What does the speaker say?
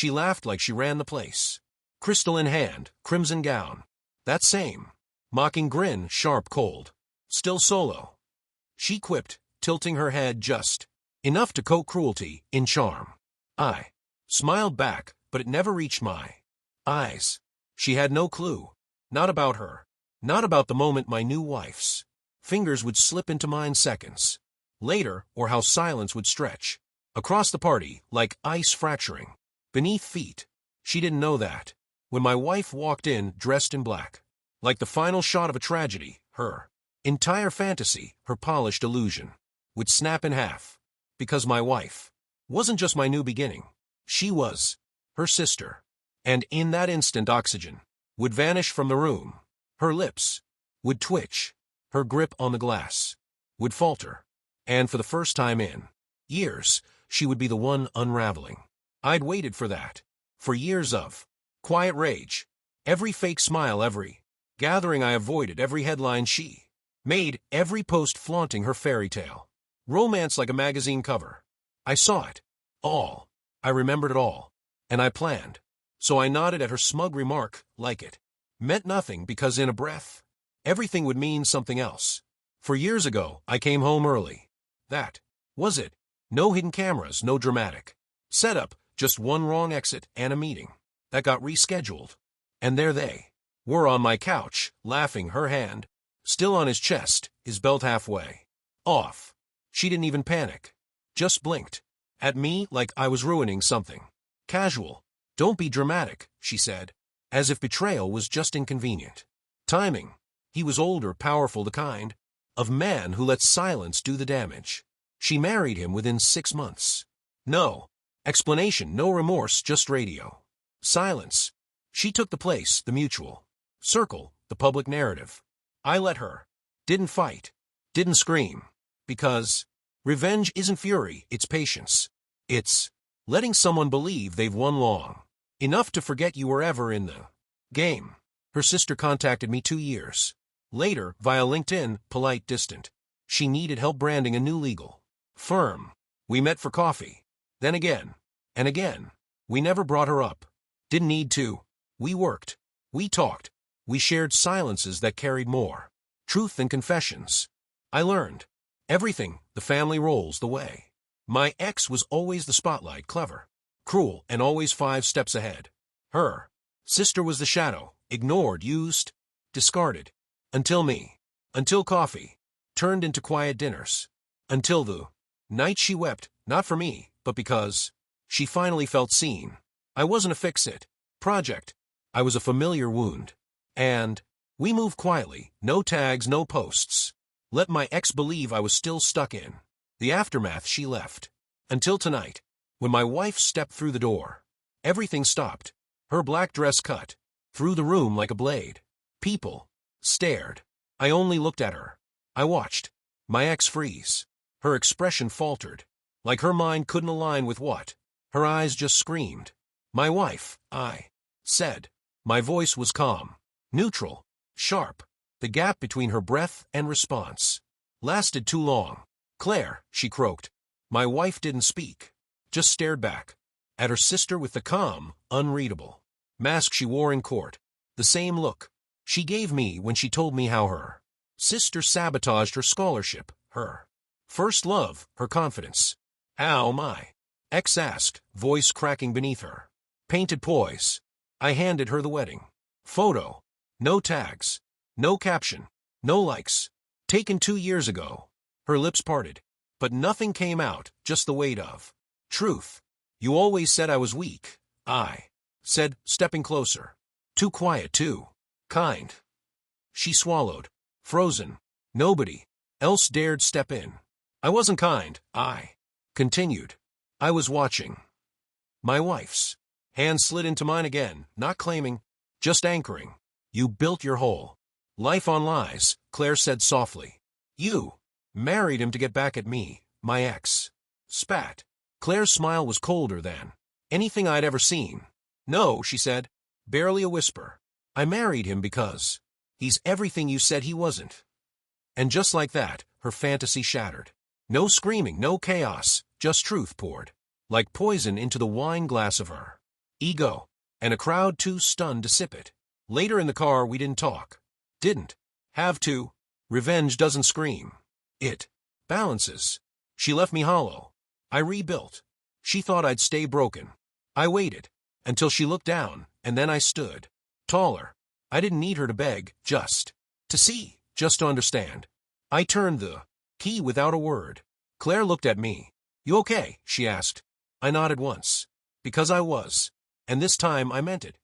She laughed like she ran the place. Crystal in hand, crimson gown. That same. Mocking grin, sharp cold. Still solo. She quipped, tilting her head just enough to coat cruelty in charm. I smiled back, but it never reached my eyes. She had no clue. Not about her. Not about the moment my new wife's fingers would slip into mine seconds later, or how silence would stretch across the party like ice fracturing beneath feet. She didn't know that. When my wife walked in dressed in black, like the final shot of a tragedy, her entire fantasy, her polished illusion, would snap in half. Because my wife wasn't just my new beginning. She was her sister. And in that instant oxygen would vanish from the room. Her lips would twitch. Her grip on the glass would falter. And for the first time in years, she would be the one unraveling. I'd waited for that. For years of quiet rage. Every fake smile, every gathering I avoided, every headline she made, every post flaunting her fairy tale romance like a magazine cover. I saw it all. I remembered it all. And I planned. So I nodded at her smug remark, like it meant nothing, because in a breath, everything would mean something else. For years ago, I came home early. That was it. No hidden cameras, no dramatic setup, just one wrong exit and a meeting that got rescheduled. And there they were on my couch, laughing, her hand still on his chest, his belt halfway off. She didn't even panic. Just blinked at me like I was ruining something. Casual. Don't be dramatic, she said, as if betrayal was just inconvenient. Timing. He was older, powerful, the kind of man who lets silence do the damage. She married him within 6 months. No explanation, no remorse, just radio silence. She took the place, the mutual circle, the public narrative. I let her. Didn't fight. Didn't scream. Because revenge isn't fury, it's patience. It's letting someone believe they've won long enough to forget you were ever in the game. Her sister contacted me 2 years later via LinkedIn, polite, distant. She needed help branding a new legal firm. We met for coffee. Then again. And again. We never brought her up. Didn't need to. We worked. We talked. We shared silences that carried more truth than confessions. I learned everything, the family roles, the way my ex was always the spotlight, clever, cruel, and always 5 steps ahead. Her sister was the shadow, ignored, used, discarded. Until me. Until coffee turned into quiet dinners. Until the night she wept, not for me, but because she finally felt seen. I wasn't a fix-it project. I was a familiar wound. And we moved quietly, no tags, no posts. Let my ex believe I was still stuck in the aftermath. She left. Until tonight, when my wife stepped through the door. Everything stopped. Her black dress cut through the room like a blade. People stared. I only looked at her. I watched my ex freeze. Her expression faltered, like her mind couldn't align with what her eyes just screamed. My wife, I said. My voice was calm, neutral, sharp. The gap between her breath and response lasted too long. Claire, she croaked. My wife didn't speak, just stared back at her sister with the calm, unreadable mask she wore in court. The same look she gave me when she told me how her sister sabotaged her scholarship, her first love, her confidence. How, my ex asked, voice cracking beneath her painted poise. I handed her the wedding photo. No tags, no caption, no likes. Taken 2 years ago. Her lips parted, but nothing came out, just the weight of truth. You always said I was weak, I said, stepping closer. Too quiet, too kind. She swallowed, frozen. Nobody else dared step in. I wasn't kind, I continued. I was watching. My wife's hand slid into mine again, not claiming, just anchoring. You built your whole life on lies, Claire said softly. You married him to get back at me, my ex. Spat. Claire's smile was colder than anything I'd ever seen. No, she said, barely a whisper. I married him because he's everything you said he wasn't. And just like that, her fantasy shattered. No screaming, no chaos, just truth poured like poison into the wine glass of her Ego. And a crowd too stunned to sip it. Later in the car, we didn't talk. Didn't. Have to. Revenge doesn't scream. It balances. She left me hollow. I rebuilt. She thought I'd stay broken. I waited until she looked down, and then I stood. Taller. I didn't need her to beg, just to see, just to understand. I turned the key without a word. Claire looked at me. You okay? She asked. I nodded once. Because I was. And this time I meant it.